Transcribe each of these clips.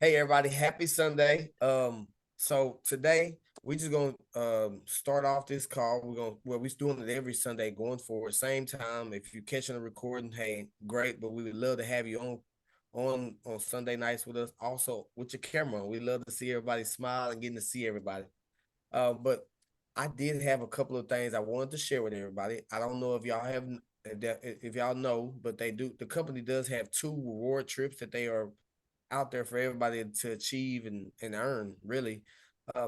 Hey everybody, happy Sunday. So today we just gonna start off this call. We're doing it every Sunday going forward, same time. If you're catching a recording, hey, great, but we would love to have you on Sunday nights with us. Also with your camera on. We love to see everybody smile and getting to see everybody. But I did have a couple of things I wanted to share with everybody. I don't know if y'all have if y'all know, but they do the company does have two reward trips that they are out there for everybody to achieve and earn. Really,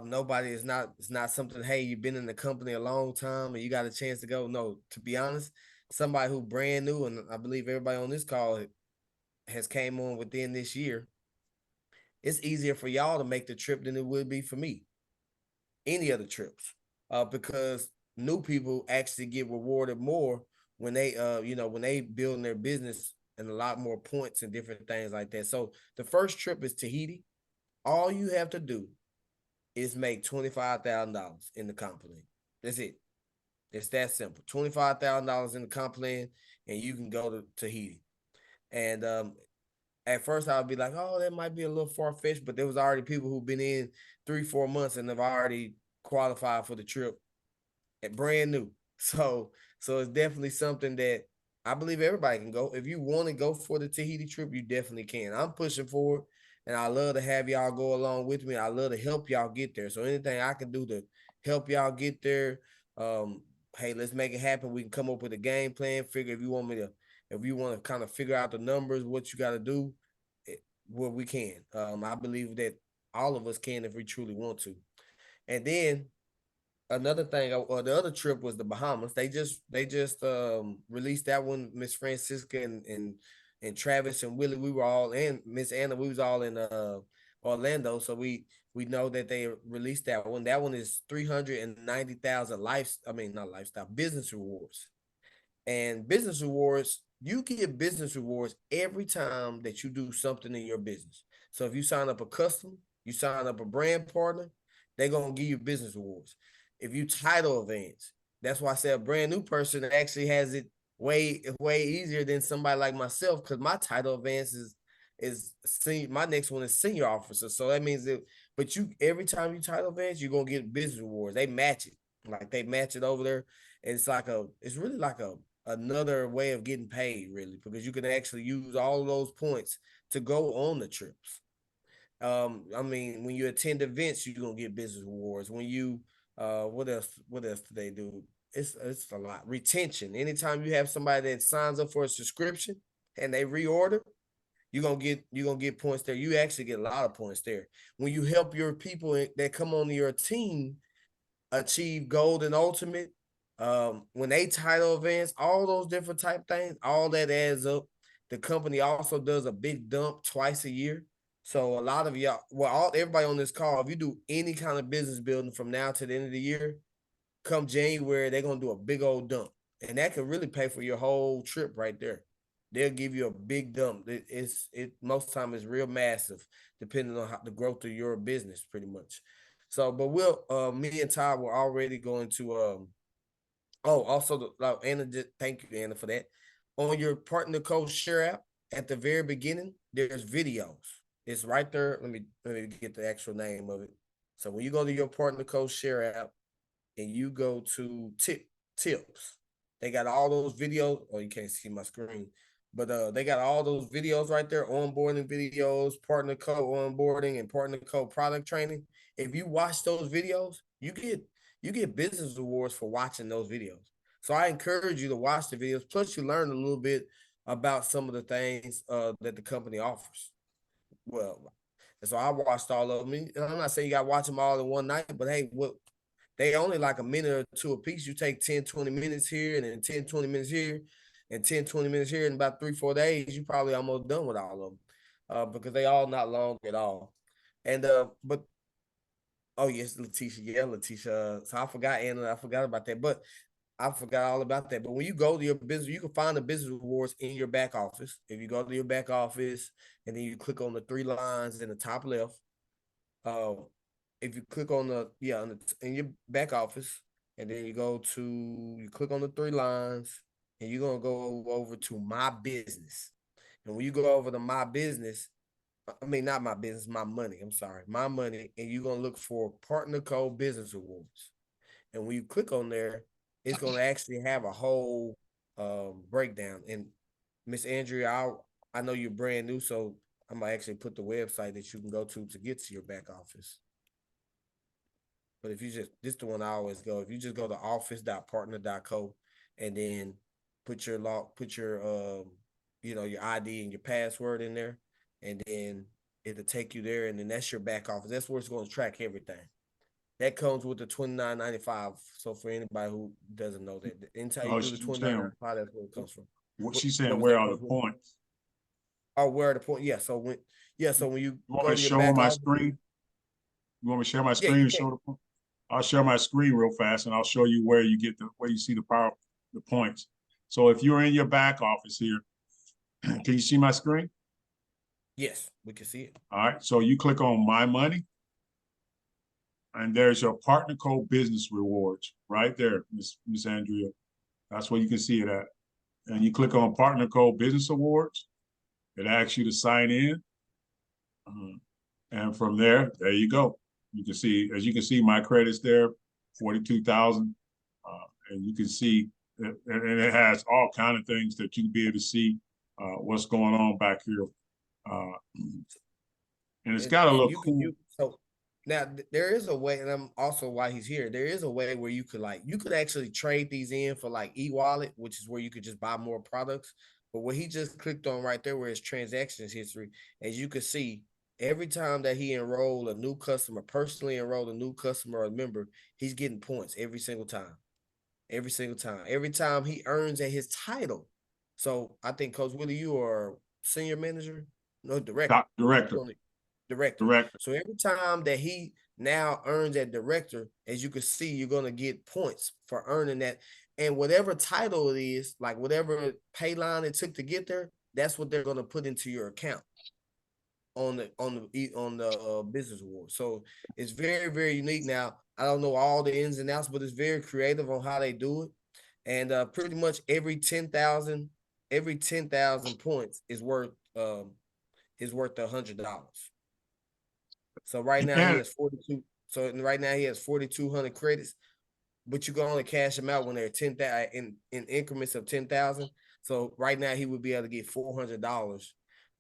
nobody is not. It's not something. Hey, you've been in the company a long time and you got a chance to go. No, to be honest, somebody who brand new, and I believe everybody on this call has came on within this year. It's easier for y'all to make the trip than it would be for me. Any of the trips, because new people actually get rewarded more when they, when they building their business and a lot more points and different things like that. So the first trip is Tahiti. All you have to do is make $25,000 in the comp plan. That's it. It's that simple. $25,000 in the comp plan, and you can go to Tahiti. And at first, I would be like, "Oh, that might be a little far fetched," but there was already people who've been in 3, 4 months and have already qualified for the trip and brand new. So it's definitely something that I believe everybody can go. If you want to go for the Tahiti trip, you definitely can. I'm pushing forward, and I love to have y'all go along with me. I love to help y'all get there. So anything I can do to help y'all get there, um, hey, let's make it happen. We can come up with a game plan. Figure if you want to kind of figure out the numbers, what you got to do, well, we can. I believe that all of us can if we truly want to. And then another thing, or the other trip was the Bahamas. They just released that one. Miss Francisca and Travis and Willie, we were all in. Miss Anna, we was all in Orlando, so we know that they released that one. That one is 390,000 life. I mean, not lifestyle business rewards. And business rewards, you get business rewards every time that you do something in your business. So if you sign up a customer, you sign up a brand partner, they're gonna give you business rewards. If you title advance, that's why I said a brand new person actually has it way easier than somebody like myself, because my title advance is senior. My next one is senior officer. So that means that, but you every time you title advance, you're gonna get business rewards. They match it. Like they match it over there. And it's really like a another way of getting paid, really, because you can actually use all of those points to go on the trips. I mean, when you attend events, you're gonna get business rewards. When you what else? What else do they do? It's a lot. Retention. Anytime you have somebody that signs up for a subscription and they reorder, you're gonna get points there. You actually get a lot of points there. When you help your people that come on your team achieve gold and ultimate, when they title events, all those different type things, all that adds up. The company also does a big dump twice a year. So a lot of y'all, well, everybody on this call, if you do any kind of business building from now to the end of the year, come January, they're gonna do a big old dump. And that could really pay for your whole trip right there. They'll give you a big dump. It most time is real massive, depending on how the growth of your business, pretty much. So, but me and Todd were already going to oh, also Anna thank you, Anna, for that. On your partner code share app at the very beginning, there's videos. It's right there. Let me get the actual name of it. So when you go to your partner code share app and you go to tips, they got all those videos. Oh, you can't see my screen, but they got all those videos right there: onboarding videos, partner code onboarding, and partner code product training. If you watch those videos, you get business rewards for watching those videos. So I encourage you to watch the videos. Plus, you learn a little bit about some of the things that the company offers. Well, and so I watched all of them. And I'm not saying you got to watch them all in one night, but hey, what they only like a minute or two a piece. You take 10, 20 minutes here and then 10, 20 minutes here and 10, 20 minutes here in about 3, 4 days. You probably almost done with all of them because they all not long at all. And but oh yes, Letitia, yeah, Letitia. So I forgot Anna, I forgot about that, but I forgot all about that. But when you go to your business, you can find the business rewards in your back office. If you go to your back office and then you click on the three lines in the top left, uh, if you click on in your back office, and then you click on the three lines, and you're gonna go over to my business. And when you go over to my business, I mean, not my business, my money. I'm sorry, my money. And you're going to look for partner code business awards. And when you click on there, it's going to actually have a whole breakdown. And Miss Andrea, I know you're brand new, so I'm going to actually put the website that you can go to get to your back office. But if you just, this is the one I always go. If you just go to office.partner.co and then put your your ID and your password in there, and then it'll take you there, and then that's your back office. That's where it's going to track everything. That comes with the $29.95. So for anybody who doesn't know that, anytime you Oh, do the she's saying, $29.95, that's where it comes from. what she's What saying, was where that? are the points? Oh, where are the points? So when you You want go me to to your show on back my office, screen? You want me to share my yeah, screen you and can. show the points? I'll share my screen real fast and I'll show you where you get where you see the points. So if you're in your back office here, can you see my screen? Yes, we can see it. All right. So you click on My Money, and there's your partner code business rewards right there, Miss Andrea. That's where you can see it at. And you click on partner code business awards. It asks you to sign in. And from there you go. You can see, as you can see, my credits there, 42,000. And you can see, and it has all kind of things that you can be able to see what's going on back here. And it's got a And little you can cool. you so now there is a way, and I'm also why he's here. There is a way where you could actually trade these in for like e-wallet, which is where you could just buy more products. But what he just clicked on right there, where his transactions history, as you can see, every time that he enrolled a new customer, personally enrolled a new customer or member, he's getting points every single time. Every single time. Every time he earns at his title. So I think Coach Willie, you are senior manager, no director. Director. Director. Director. So every time that he now earns at director, as you can see, you're gonna get points for earning that. And whatever title it is, like whatever pay line it took to get there, that's what they're gonna put into your account on the business award. So it's very, very unique. Now I don't know all the ins and outs, but it's very creative on how they do it. And pretty much every 10,000 points is worth $100. So right now he And has 42. So right now he has 4,200 credits, but you can only cash them out when they're 10,000 in increments of 10,000. So right now he would be able to get $400.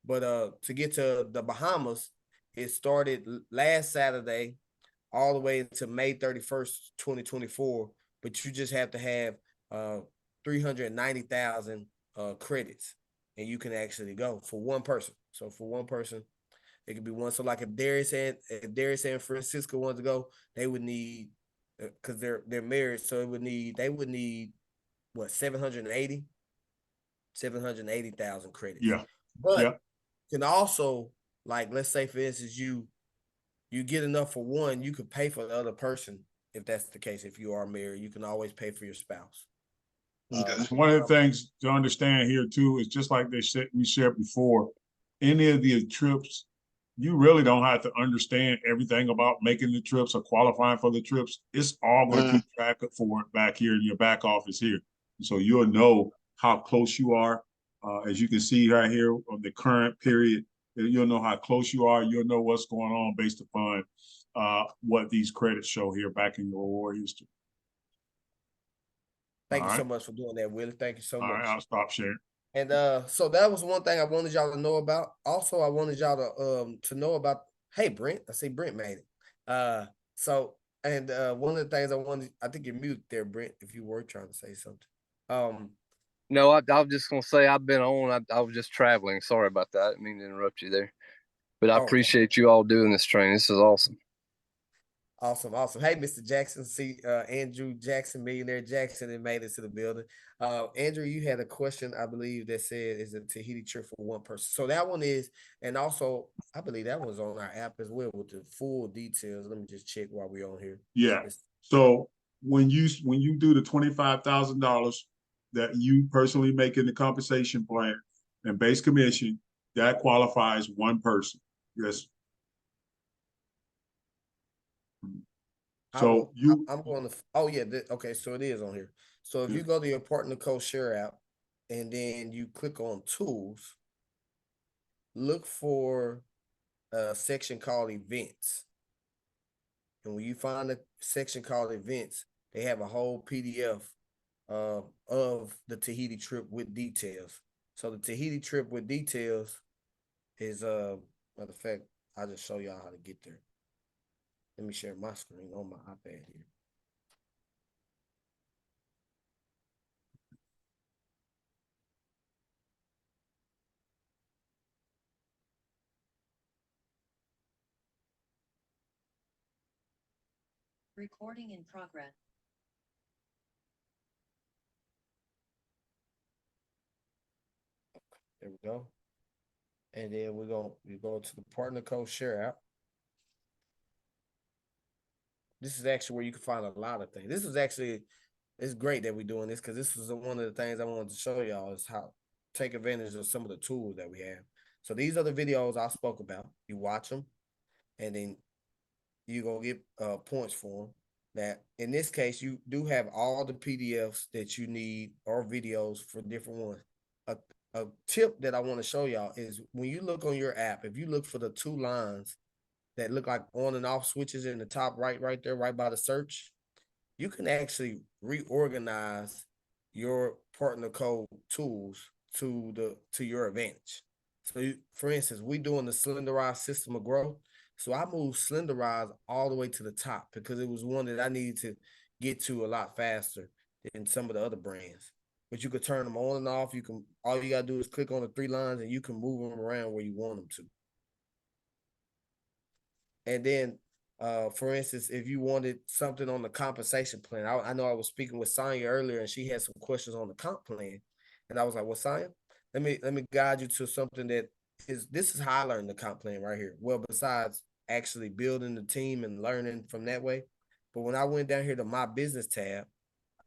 But to get to the Bahamas, it started last Saturday all the way to May 31st, 2024. But you just have to have 390,000 credits, and you can actually go for one person. So for one person, it could be one. So like if Darius San Francisco wanted to go, they would need because they're married, so they would need what 780,000 credits. yeah, But yeah. you can also, like, let's say for instance you get enough for one, you could pay for the other person if that's the case. If you are married, you can always pay for your spouse. One of the things to understand here too is just like we shared before, any of the trips, you really don't have to understand everything about making the trips or qualifying for the trips. It's all going to keep track of for it back here in your back office here. So you'll know how close you are. As you can see right here on the current period, you'll know how close you are. You'll know what's going on based upon what these credits show here back in your award history. All Thank you so right. much for doing that, Willie. Thank you so All right. much. I'll stop sharing. And so that was one thing I wanted y'all to know about. Also, I wanted y'all to know about. Hey, Brent, I see Brent made it. So and one of the things I think you're mute there, Brent, if you were trying to say something. No, I was just gonna say I've been on. I was just traveling. Sorry about that. I didn't mean to interrupt you there. But I Okay. appreciate you all doing this training. This is awesome. Awesome. Hey, Mr. Jackson. See, Andrew Jackson, Millionaire Jackson, and made it to the building. Andrew, you had a question, I believe, that said, "Is a Tahiti trip for one person?" So that one is, and also, I believe that one's on our app as well with the full details. Let me just check while we're on here. Yeah. So when you do the $25,000 that you personally make in the compensation plan and base commission, that qualifies one person. Yes. So I'm going to. Oh yeah. Okay. So it is on here. So if you go to your partner co-share app, and then you click on tools, look for a section called events. And when you find a section called events, they have a whole PDF of the Tahiti trip with details. So the Tahiti trip with details is matter of fact, I'll just show y'all how to get there. Let me share my screen on my iPad here. Recording in progress. There we go. And then we go to the partner code share app. This is actually where you can find a lot of things. This is actually, it's great that we're doing this because this was one of the things I wanted to show y'all is how take advantage of some of the tools that we have. So these are the videos I spoke about. You watch them, and then you go get points for them. That in this case, you do have all the PDFs that you need or videos for different ones. A tip that I want to show y'all is when you look on your app, if you look for the two lines that look like on and off switches in the top right there, right by the search, you can actually reorganize your partner code tools to your advantage. So for instance, we doing the slenderized system of growth. So I moved slenderized all the way to the top because it was one that I needed to get to a lot faster than some of the other brands. But you could turn them on and off. All you gotta do is click on the three lines and you can move them around where you want them to. And then, for instance, if you wanted something on the compensation plan, I know I was speaking with Sonya earlier, and she had some questions on the comp plan, and I was like, "Well, Sonya, let me guide you to something that this is how I learned the comp plan right here. Well, besides actually building the team and learning from that way, but when I went down here to my business tab,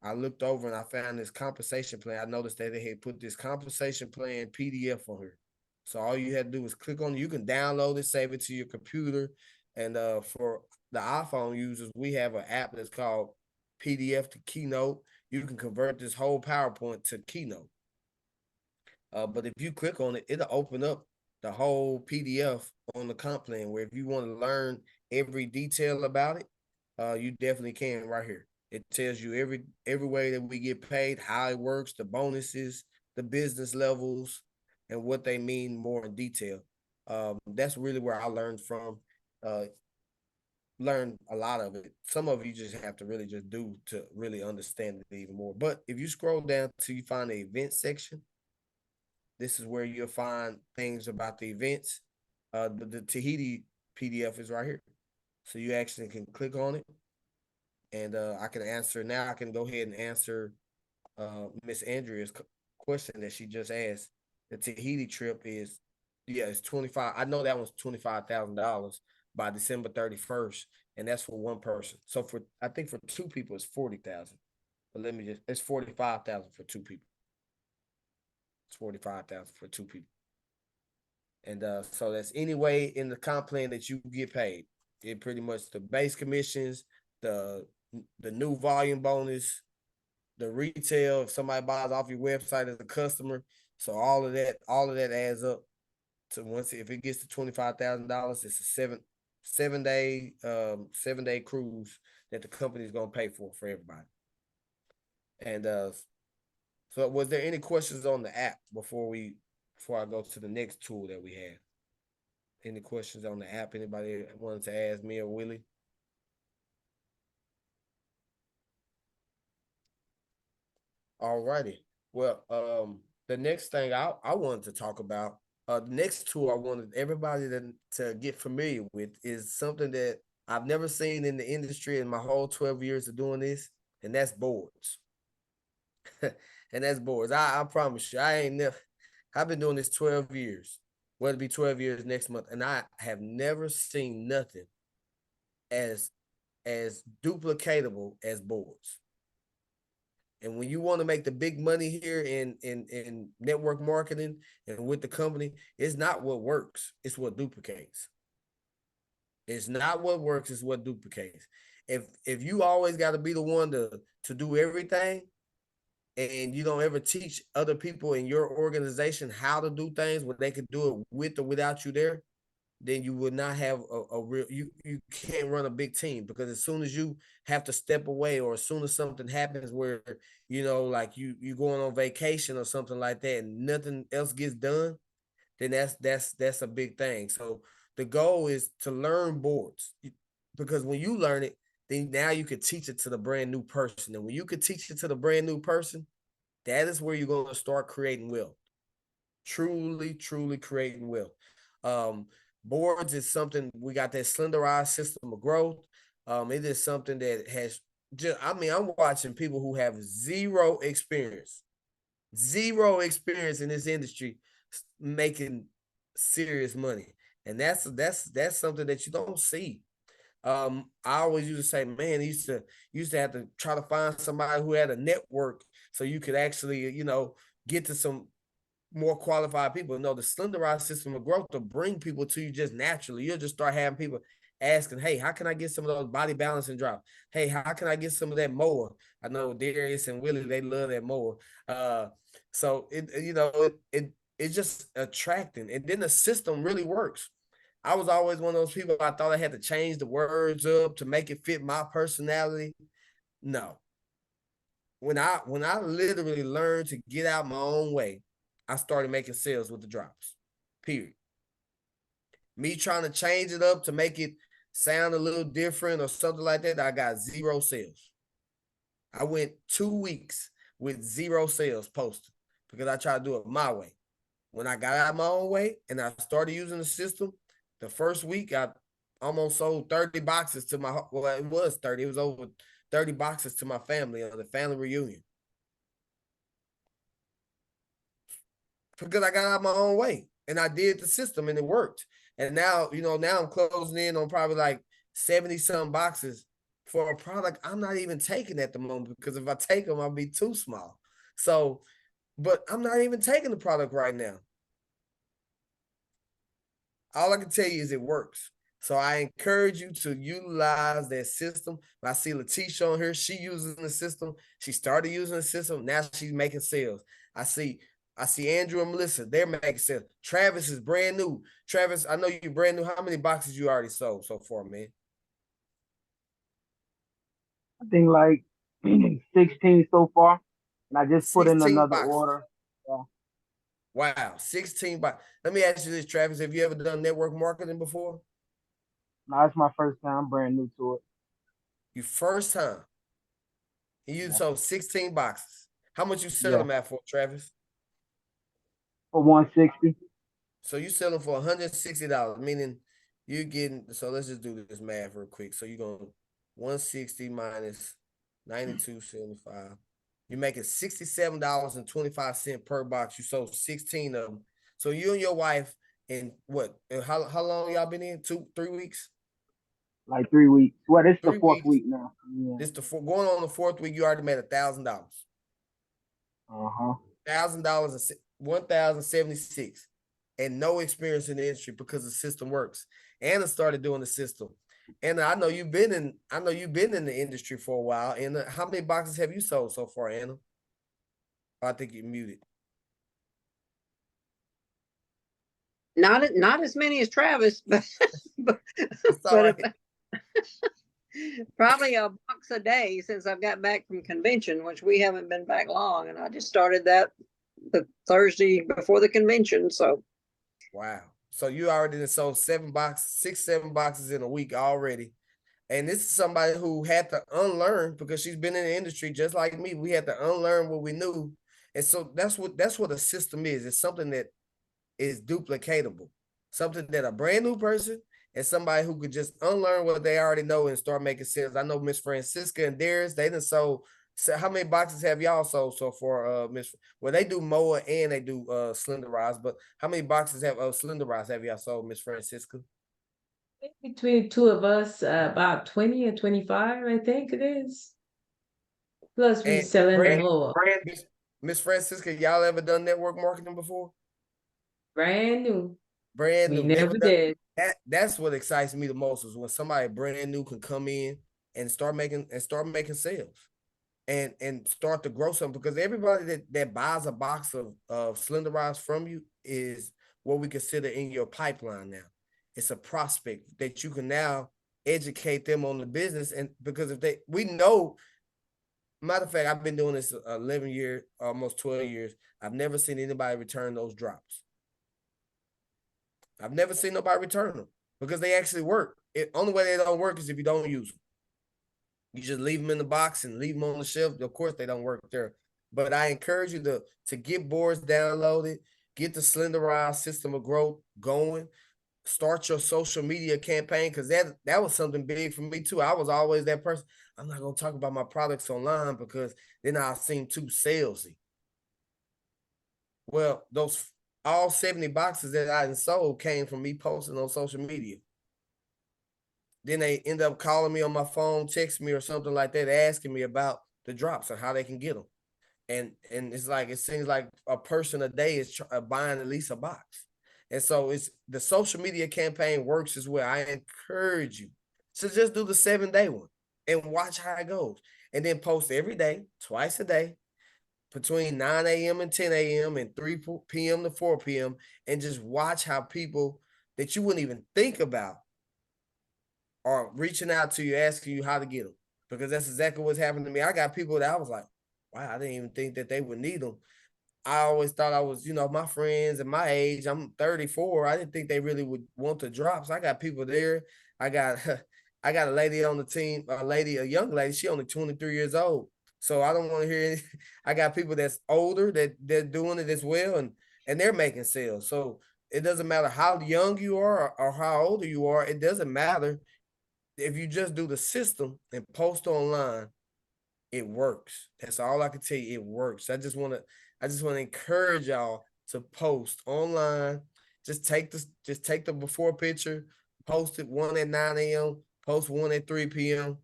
I looked over and I found this compensation plan. I noticed that they had put this compensation plan PDF on here. So all you had to do was click on it. You can download it, save it to your computer. And for the iPhone users, we have an app that's called PDF to Keynote. You can convert this whole PowerPoint to Keynote. But if you click on it, it'll open up the whole PDF on the comp plan, where if you want to learn every detail about it, you definitely can right here. It tells you every way that we get paid, how it works, the bonuses, the business levels, and what they mean more in detail. That's really where I learned from. Learn a lot of it. Some of you just have to really just do to really understand it even more. But if you scroll down till you find the event section, this is where you'll find things about the events. The Tahiti PDF is right here. So you actually can click on it, and I can answer now. I can go ahead and answer Miss Andrea's question that she just asked. The Tahiti trip is, yeah, it's 25. I know that was $25,000 by December 31st, and that's for one person. So I think for two people it's 40,000. But it's 45,000 for two people. It's 45,000 for two people. And so that's any way in the comp plan that you get paid. It pretty much the base commissions, the new volume bonus, the retail, if somebody buys off your website as a customer. So all of that adds up to if it gets to $25,000, it's a seven day cruise that the company is gonna pay for everybody. And so was there any questions on the app before I go to the next tool that we have? Any questions on the app? Anybody wanted to ask me or Willie? All righty. Well, the next thing I wanted to talk about, the next tool I wanted everybody to get familiar with is something that I've never seen in the industry in my whole 12 years of doing this, and that's boards. And that's boards. I promise you, I've been doing this 12 years. Well, it'll be 12 years next month, and I have never seen nothing as duplicatable as boards. And when you want to make the big money here in network marketing and with the company, it's not what works, it's what duplicates. It's not what works, it's what duplicates. If you always got to be the one to do everything, and you don't ever teach other people in your organization how to do things when they can do it with or without you there, then you would not have a real, you can't run a big team, because as soon as you have to step away, or as soon as something happens where, like you going on vacation or something like that and nothing else gets done, then that's a big thing. So the goal is to learn boards, because when you learn it, then now you can teach it to the brand new person. And when you can teach it to the brand new person, that is where you're going to start creating wealth. Truly, truly creating wealth. Boards is something, we got that slenderized system of growth. It is something that has I'm watching people who have zero experience in this industry making serious money. And that's something that you don't see. I always used to say, man, used to have to try to find somebody who had a network so you could actually, get to some more qualified people. No, the slenderized system of growth will bring people to you just naturally. You'll just start having people asking, hey, how can I get some of those body balancing drops? Hey, how can I get some of that mower? I know Darius and Willie, they love that mower. So it's just attracting. And then the system really works. I was always one of those people, I thought I had to change the words up to make it fit my personality. No. When I literally learned to get out my own way, I started making sales with the drops. Period. Me trying to change it up to make it sound a little different or something like that, I got zero sales. I went 2 weeks with zero sales posted because I tried to do it my way. When I got out my own way and I started using the system, the first week I almost sold 30 boxes to my, well, it was 30. It was over 30 boxes to my family on the family reunion. Because I got out my own way and I did the system and it worked. And now, now I'm closing in on probably like 70 some boxes for a product I'm not even taking at the moment, because if I take them, I'll be too small. So, but I'm not even taking the product right now. All I can tell you is it works. So I encourage you to utilize that system. I see Letitia on here. She uses the system. She started using the system. Now she's making sales. I see Andrew and Melissa. They're making sales. Travis is brand new. Travis, I know you're brand new. How many boxes you already sold so far, man? I think like 16 so far. And I just put in 16 another boxes. order. Yeah. Wow, 16 boxes. Let me ask you this, Travis. Have you ever done network marketing before? No, it's my first time. I'm brand new to it. Your first time. And you sold 16 boxes. How much you sell them at for, Travis? For 160. So you sell them for $160, meaning you're getting, so let's just do this math real quick. So you're going 160 minus 92.75. You're making $67.25 per box. You sold 16 of them. So you and your wife, in what? How long y'all been in? 2-3 weeks? Like 3 weeks. Well, this is the 3 fourth weeks. week now. Yeah. This going on the 4th week. You already made $1,000. $1,000, 1,076, and no experience in the industry because the system works. Anna started doing the system. And I know you've been in the industry for a while. And how many boxes have you sold so far, Anna? I think you're muted. Not as many as Travis, but right. Probably a box a day since I've got back from convention, which we haven't been back long. And I just started that the Thursday before the convention. So wow. So you already sold 7 boxes in a week already. And this is somebody who had to unlearn, because she's been in the industry just like me. We had to unlearn what we knew. And so that's what a system is. It's something that is duplicatable. Something that a brand new person and somebody who could just unlearn what they already know and start making sales. I know Miss Francisca and Darius, they done sold. So how many boxes have y'all sold so far, Miss? Well, they do mower and they do slenderized, but how many boxes have slenderized have y'all sold, Miss Francisca? Between two of us, about 20 or 25, I think it is. Plus we selling the mower. Miss Francisca, y'all ever done network marketing before? Brand new. Brand new. We never did. That's what excites me the most, is when somebody brand new can come in and start making sales and start to grow something. Because everybody that buys a box of slenderized from you is what we consider in your pipeline now. it's a prospect that you can now educate them on the business. And because we know, matter of fact, I've been doing this 11 years, almost 12 years. I've never seen anybody return those drops. I've never seen nobody return them because they actually work. Only way they don't work is if you don't use them. You just leave them in the box and leave them on the shelf. Of course, they don't work there. But I encourage you to get boards downloaded, get the Slenderized system of growth going, start your social media campaign, because that was something big for me too. I was always that person. I'm not going to talk about my products online because then I'll seem too salesy. Well, all 70 boxes that I sold came from me posting on social media. Then they end up calling me on my phone, text me or something like that, asking me about the drops and how they can get them. And it's like, it seems like a person a day is buying at least a box. And so the social media campaign works as well. I encourage you to just do the 7-day one and watch how it goes. And then post every day, twice a day, between 9 a.m. and 10 a.m. and 3 p.m. to 4 p.m. and just watch how people that you wouldn't even think about are reaching out to you, asking you how to get them. Because that's exactly what's happened to me. I got people that I was like, wow, I didn't even think that they would need them. I always thought I was, my friends and my age, I'm 34. I didn't think they really would want the drops. I got people there. I got a lady on the team, a young lady, she only 23 years old. So I don't want to hear any, I got people that's older that they're doing it as well, and they're making sales. So it doesn't matter how young you are or how old you are. It doesn't matter. If you just do the system and post online, it works. That's all I can tell you. It works. I just want to encourage y'all to post online. Just take the before picture, post it one at 9 a.m., post one at 3 p.m.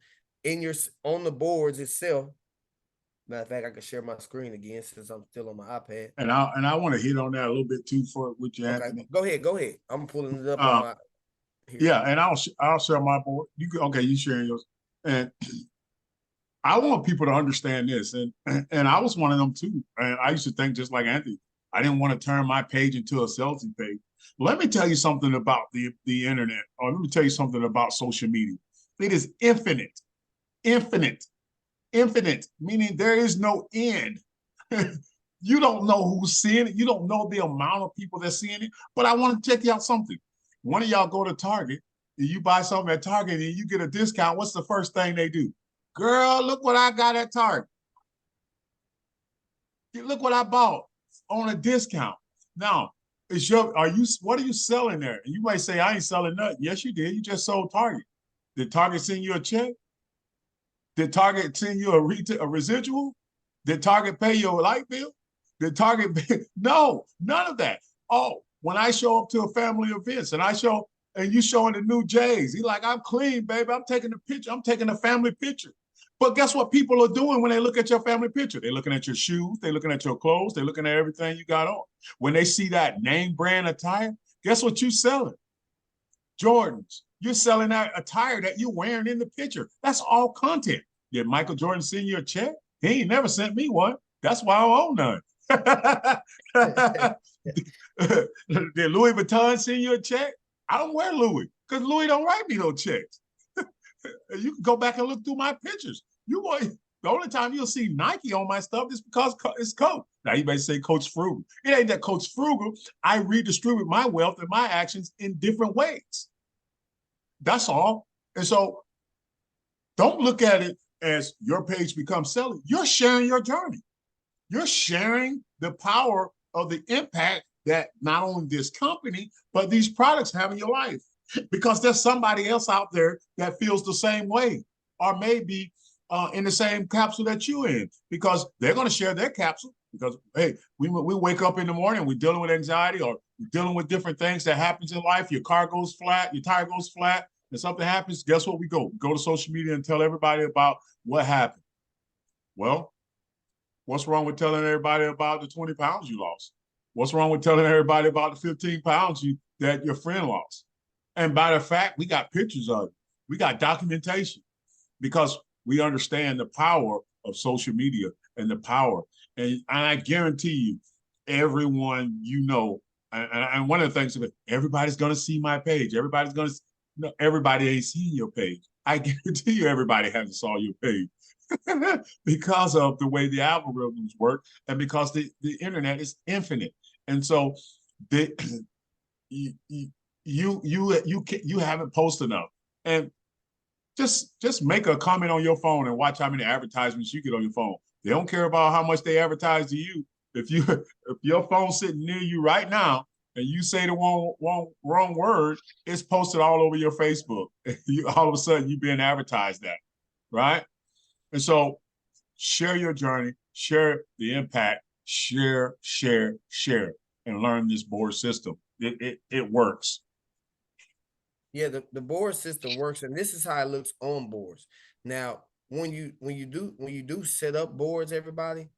on the boards itself. Matter of fact, I can share my screen again since I'm still on my iPad. And I want to hit on that a little bit too with you, Okay, Anthony. go ahead. I'm pulling it up on my. Here. Yeah, and I'll share my board. You sharing yours, and I want people to understand this, and I was one of them too. And I used to think just like Anthony. I didn't want to turn my page into a selfie page. Let me tell you something about the internet, or let me tell you something about social media. It is infinite, meaning there is no end. You don't know who's seeing it. You don't know the amount of people that's seeing it. But I want to check you out something. One of y'all go to Target and you buy something at Target and you get a discount. What's the first thing they do? Girl, look what I got at Target. Look what I bought on a discount. Now, what are you selling there? And you might say, I ain't selling nothing. Yes, you did. You just sold Target. Did Target send you a check? Did Target send you a residual? Did Target pay your light bill? Did Target pay? No, none of that. Oh, when I show up to a family events and you showing the new J's, he's like, I'm clean, baby. I'm taking the picture. I'm taking a family picture. But guess what people are doing when they look at your family picture? They're looking at your shoes. They're looking at your clothes. They're looking at everything you got on. When they see that name brand attire, guess what you're selling? Jordans. You're selling that attire that you're wearing in the picture. That's all content. Did Michael Jordan send you a check? He ain't never sent me one. That's why I don't own none. Did Louis Vuitton send you a check? I don't wear Louis because Louis don't write me no checks. You can go back and look through my pictures. The only time you'll see Nike on my stuff is because it's Coach. Now you may say Coach Frugal. It ain't that Coach Frugal. I redistribute my wealth and my actions in different ways. That's all. And so don't look at it as your page becomes selling. You're sharing your journey. You're sharing the power of the impact that not only this company, but these products have in your life. Because there's somebody else out there that feels the same way or maybe in the same capsule that you're in, because they're going to share their capsule. Because, hey, we wake up in the morning, we're dealing with anxiety or we're dealing with different things that happens in life. Your car goes flat, your tire goes flat, and something happens. Guess what we go? We go to social media and tell everybody about what happened. Well, what's wrong with telling everybody about the 20 pounds you lost? What's wrong with telling everybody about the 15 pounds that your friend lost? And by the fact, we got pictures of it. We got documentation because we understand the power of social media and the power. And I guarantee you, everyone and one of the things that everybody's going to see my page. Everybody's going to, no, everybody ain't seen your page. I guarantee you everybody hasn't saw your page because of the way the algorithms work and because the internet is infinite. And so you haven't posted enough. And just make a comment on your phone and watch how many advertisements you get on your phone. They don't care about how much they advertise to you. If your phone's sitting near you right now and you say the wrong word, it's posted all over your Facebook. All of a sudden you're being advertised at, right? And so share your journey, share the impact, share, and learn this board system. It works. Yeah, the board system works, and this is how it looks on boards. Now, when you do set up boards, everybody,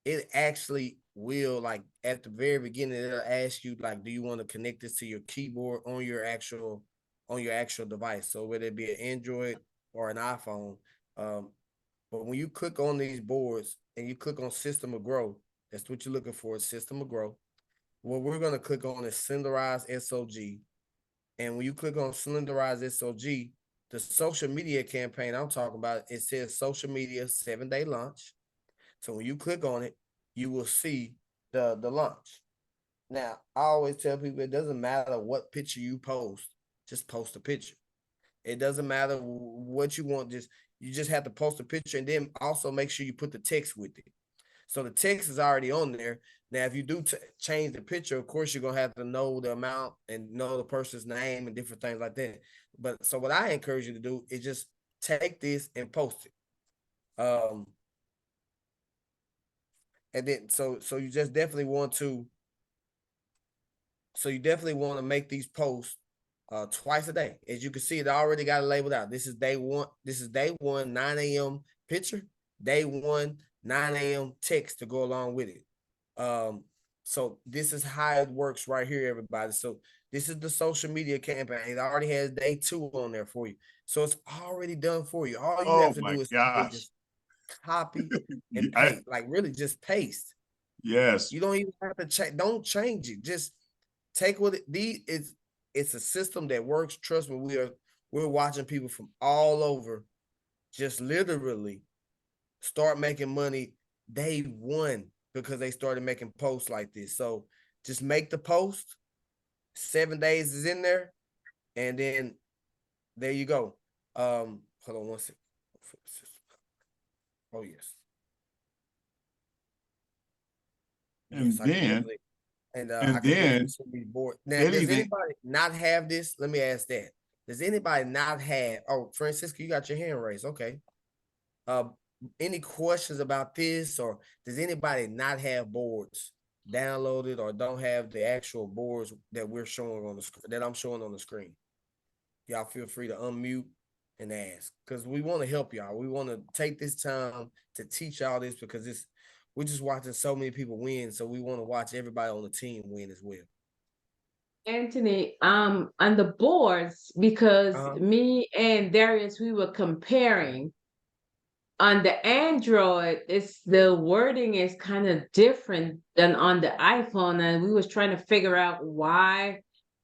it actually will, like, at the very beginning, it'll ask you, like, do you want to connect this to your keyboard on your actual device? So whether it be an Android or an iPhone. But when you click on these boards and you click on System of Growth, that's what you're looking for, System of Growth. What we're going to click on is Cylinderize SOG. And when you click on Cylinderize SOG, the social media campaign I'm talking about, it says social media 7-day launch. So when you click on it, you will see the launch. Now, I always tell people it doesn't matter what picture you post, just post a picture. It doesn't matter what you want, you just have to post a picture, and then also make sure you put the text with it. So the text is already on there. Now, if you do change the picture, of course, you're going to have to know the amount and know the person's name and different things like that. But so what I encourage you to do is just take this and post it. And then, so you just definitely want to, make these posts twice a day. As you can see, it already got it labeled out. This is day one. This is day one, 9 a.m. picture. Day one, 9 a.m. text to go along with it. So this is how it works right here, everybody. So this is the social media campaign. It already has day 2 on there for you. So it's already done for you. All you have to do is just copy and paste. Like, really just paste. Yes. You don't even have to change. Don't change it. Just take what it's a system that works. Trust me, we're watching people from all over just literally start making money day 1 because they started making posts like this. So just make the post. 7 days is in there, and then there you go. Hold on one second. Oh yes. And yes, I can board. Now, does anybody not have this? Let me ask that. Does anybody not have? Oh, Francisco, you got your hand raised. Okay. Any questions about this, or does anybody not have boards downloaded or don't have the actual boards that we're showing on the screen, that I'm showing on the screen? Y'all feel free to unmute and ask, because we want to help y'all. We want to take this time to teach y'all this, because we're just watching so many people win, so we want to watch everybody on the team win as well. Anthony, on the boards, because me and Darius, we were comparing. On the Android, the wording is kind of different than on the iPhone, and we was trying to figure out why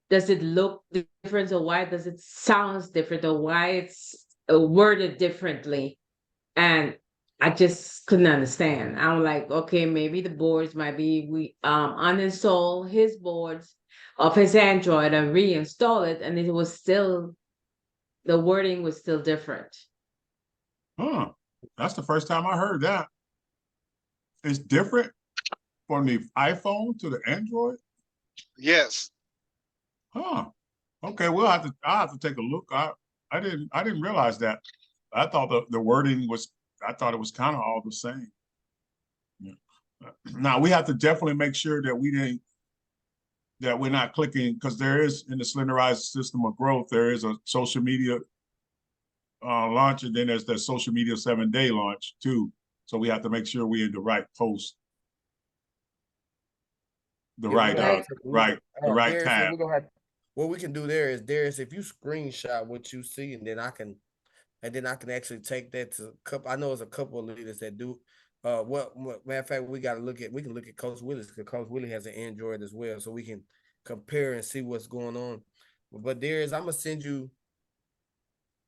does it look different, or why does it sound different, or why it's worded differently, and I just couldn't understand. I'm like, okay, maybe the boards might be, we uninstall his boards of his Android and reinstall it, and it was still, the wording was still different. Huh. That's the first time I heard that. It's different from the iPhone to the Android? Yes. Huh. Okay, I'll have to take a look. I didn't realize that. I thought the wording was, I thought it was kind of all the same. Yeah. Now we have to definitely make sure that we're not clicking, because there is, in the Slenderized System of Growth, there is a social media launch, and then there's the social media 7-day launch too. So we have to make sure we're in the right post, the right tab. What we can do there is, Darius, if you screenshot what you see, and then I can actually take that to a couple. I know there's a couple of leaders that do. Matter of fact, we can look at Coach Willis, because Coach Willie has an Android as well, so we can compare and see what's going on. But I'm gonna send you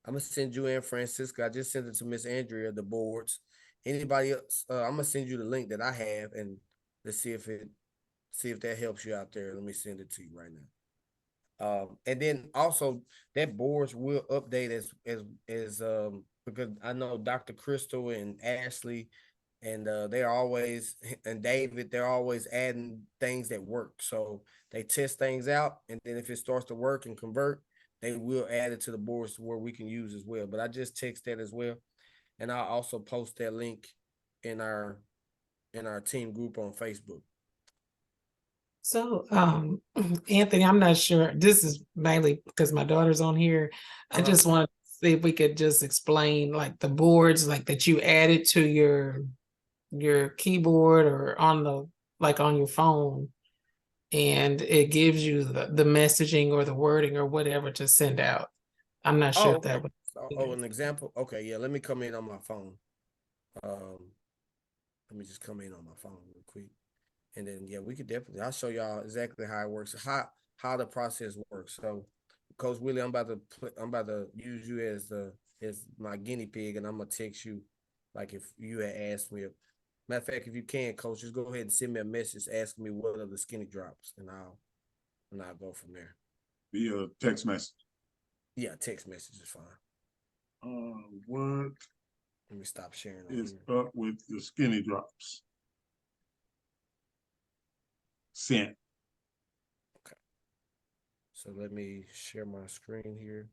and Francisca. I just sent it to Miss Andrea, the boards. Anybody else? I'm gonna send you the link that I have, and let's see if that helps you out there. Let me send it to you right now. And then also that boards will update as because I know Dr. Crystal and Ashley and they're always, and David, they're always adding things that work. So they test things out, and then if it starts to work and convert, they will add it to the boards to where we can use as well. But I just text that as well, and I'll also post that link in our team group on Facebook. So, Anthony, I'm not sure. This is mainly because my daughter's on here. I just want to see if we could just explain like the boards like that you added to your keyboard or on on your phone, and it gives you the messaging or the wording or whatever to send out. I'm not sure if that was. An example. Okay, yeah. Let me come in on my phone. Let me just come in on my phone real quick. And then, yeah, we could definitely, I'll show y'all exactly how it works, how the process works. So, Coach Willie, I'm about to use you as my guinea pig, and I'm gonna text you, like if you had asked me. Matter of fact, if you can, Coach, just go ahead and send me a message asking me what are the skinny drops, and I'll go from there. Via text message. Yeah, text message is fine. What? Let me stop sharing. Is up with the skinny drops? Sent. Okay. So let me share my screen here.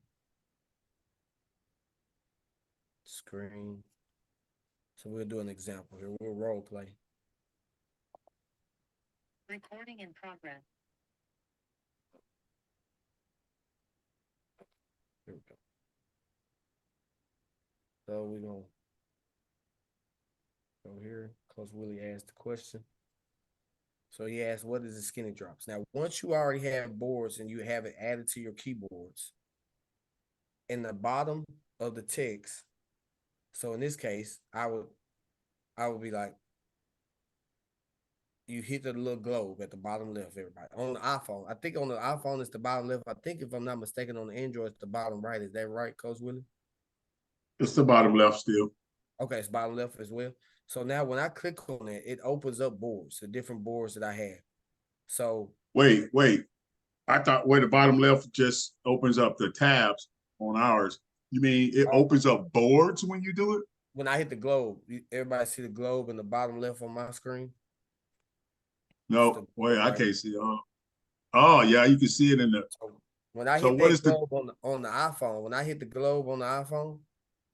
Screen. So we'll do an example here. We'll role play. Recording in progress. Here we go. So we're gonna go here. Coach Willie asked the question. So he asked, what is the skinny drops? Now, once you already have boards and you have it added to your keyboards, in the bottom of the text, so in this case, I would be like, you hit the little globe at the bottom left, everybody. On the iPhone. I think on the iPhone it's the bottom left. I think if I'm not mistaken, on the Android it's the bottom right. Is that right, Coach Willie? It's the bottom left still. Okay, it's bottom left as well. So now when I click on it, it opens up boards, the different boards that I have. So wait. I thought where the bottom left just opens up the tabs on ours. You mean it opens up boards when you do it? When I hit the globe, everybody see the globe in the bottom left on my screen? No, wait, I can't see. Oh, yeah, you can see it in the. So when I hit that globe on the iPhone, when I hit the globe on the iPhone,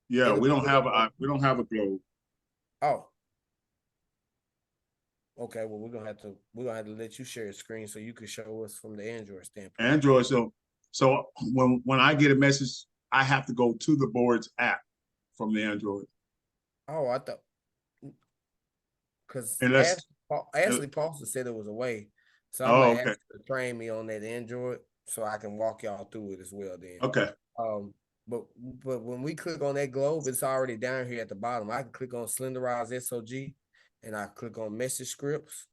yeah, we don't have a globe. Oh. Okay, well we're gonna have to let you share your screen so you can show us from the Android standpoint. Android, so when I get a message, I have to go to the boards app from the Android. Oh, I thought because Ashley Paulson said it was a way, so I'm gonna ask her to train me on that Android so I can walk y'all through it as well. Then okay. But when we click on that globe, it's already down here at the bottom. I can click on Slenderize SOG, and I click on Message Scripts.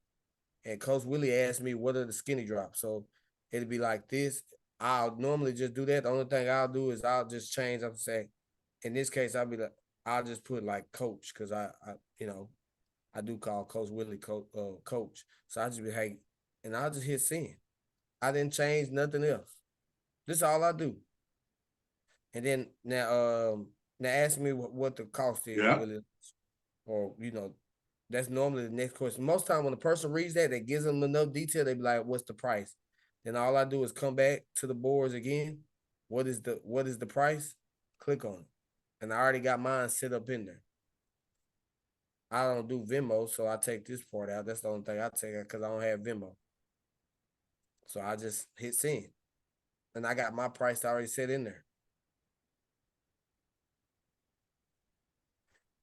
And Coach Willie asked me what are the skinny drops. So it'll be like this. I'll normally just do that. The only thing I'll do is I'll just change up and say, in this case, I'll just put like coach because I do call Coach Willie coach. So I just be, hey, and I'll just hit send. I didn't change nothing else. This is all I do. And then now ask me what the cost is, Willie, or that's normally the next question. Most time when a person reads that gives them enough detail, they be like, "What's the price?" Then all I do is come back to the boards again. What is the price? Click on it, and I already got mine set up in there. I don't do Venmo, so I take this part out. That's the only thing I take out because I don't have Venmo. So I just hit send, and I got my price already set in there.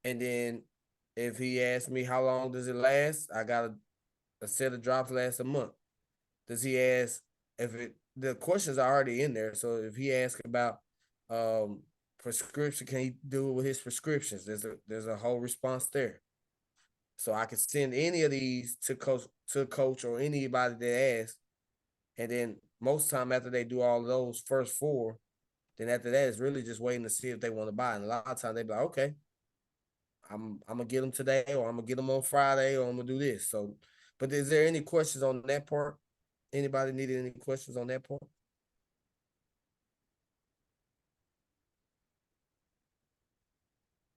And then if he asks me how long does it last, I got a set of drops lasts a month. Does he ask the questions are already in there? So if he asks about prescription, can he do it with his prescriptions? There's a whole response there. So I can send any of these to coach or anybody that asks, And then most time after they do all of those first 4, then after that it's really just waiting to see if they want to buy. And a lot of times they be like, okay, I'm gonna get them today, or I'm gonna get them on Friday, or I'm gonna do this. So, but is there any questions on that part? Anybody needed any questions on that part?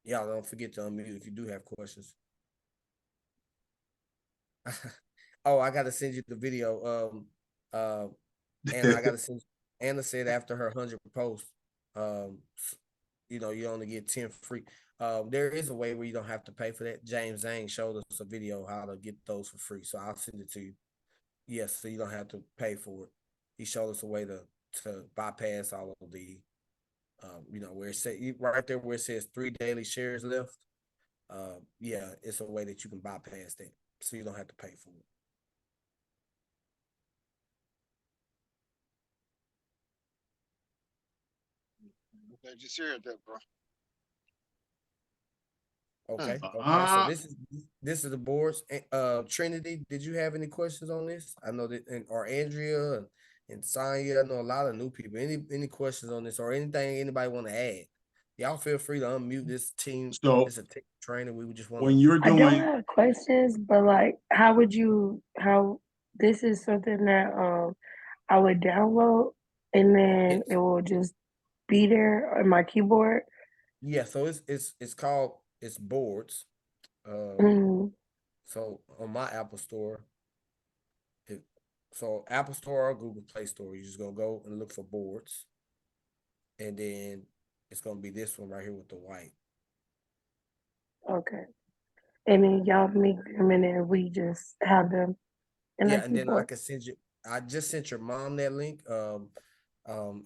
Y'all don't forget to unmute if you do have questions. Oh, I gotta send you the video. And I gotta send. Anna said after her 100 posts, um, you know, you only get 10 free. There is a way where you don't have to pay for that. James Zane showed us a video how to get those for free, so I'll send it to you. Yes, so you don't have to pay for it. He showed us a way to bypass all of the, you know, where it says right there where it says 3 daily shares left. Yeah, it's a way that you can bypass that, so you don't have to pay for it. Okay, just heard that, bro. Okay. Okay. So this is the boards. Trinity, did you have any questions on this? I know that, or Andrea and Sonya. I know a lot of new people. Any questions on this or anything anybody want to add? Y'all feel free to unmute this team. So It's a tech training. We would just want when to. you're I don't doing, have questions, but like, how this is something that I would download and then Yes. it will just be there on my keyboard. Yeah. So it's called it's boards. Mm, So on my Apple Store, it, so Apple Store or Google Play Store, you just gonna go and look for boards, and then it's gonna be this one right here with the white. okay. And then y'all make them and then we just have them in our Yeah, and then I keyboard. can send you. I just sent your mom that link, and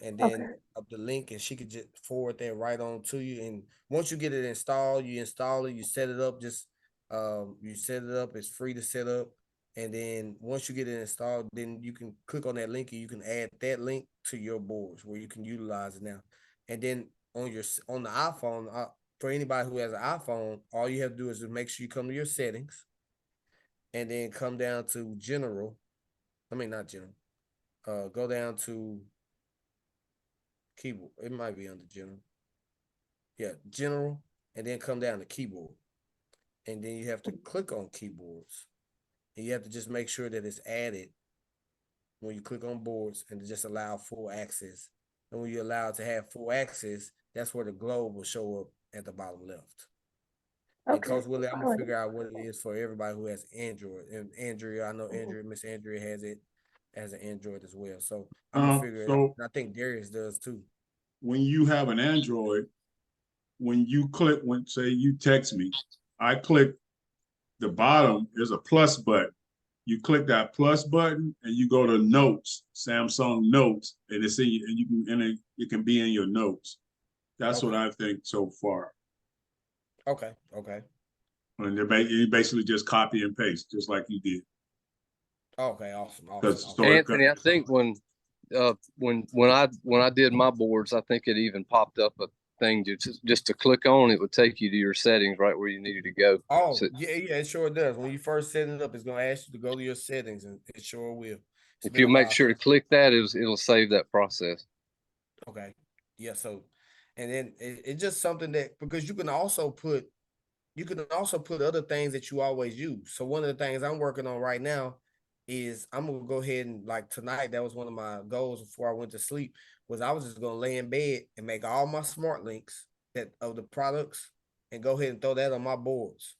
then Okay. up the link, and she could just forward that right on to you. And once you get it installed, you install it, you set it up. Just you set it up. It's free to set up, and then once you get it installed, then you can click on that link, and you can add that link to your boards where you can utilize it now. And then on the iPhone, for anybody who has an iPhone, all you have to do is just make sure you come to your settings, and then come down to general. I mean, not general. Go down to keyboard. It might be under general. Yeah, general, and then come down to keyboard. And then you have to click on keyboards. And you have to just make sure that it's added when you click on boards and to just allow full access. And when you allow it to have full access, that's where the globe will show up at the bottom left. And Okay. Coach Willie, I'm All gonna right. figure out what it is for everybody who has Android. And Andrea, I know Andrea, Miss Andrea has it as an Android as well. So I'm gonna figure it out. so And I think Darius does too. when you have an Android, when you click, when say you text me, I click the bottom, there's a plus button. You click that plus button and you go to notes, Samsung notes, and it's in and you can and it can be in your notes. That's what Okay. I think so far. Okay. Okay. And you basically just copy and paste, just like you did. Okay. Awesome. Awesome. Because Awesome. so it, Anthony, I think when I did my boards, I think it even popped up a thing just to click on. It would take you to your settings right where you needed to go. Oh, So yeah, yeah, it sure does. When you first set it up, it's gonna ask you to go to your settings, and it sure will. It's if been you a make while sure to since. click that, it'll save that process. Okay. Yeah. So, and then it's just something that because you can also put other things that you always use. So one of the things I'm working on right now is I'm gonna go ahead and like tonight. That was one of my goals before I went to sleep. Was I was just gonna lay in bed and make all my smart links that of the products and go ahead and throw that on my boards.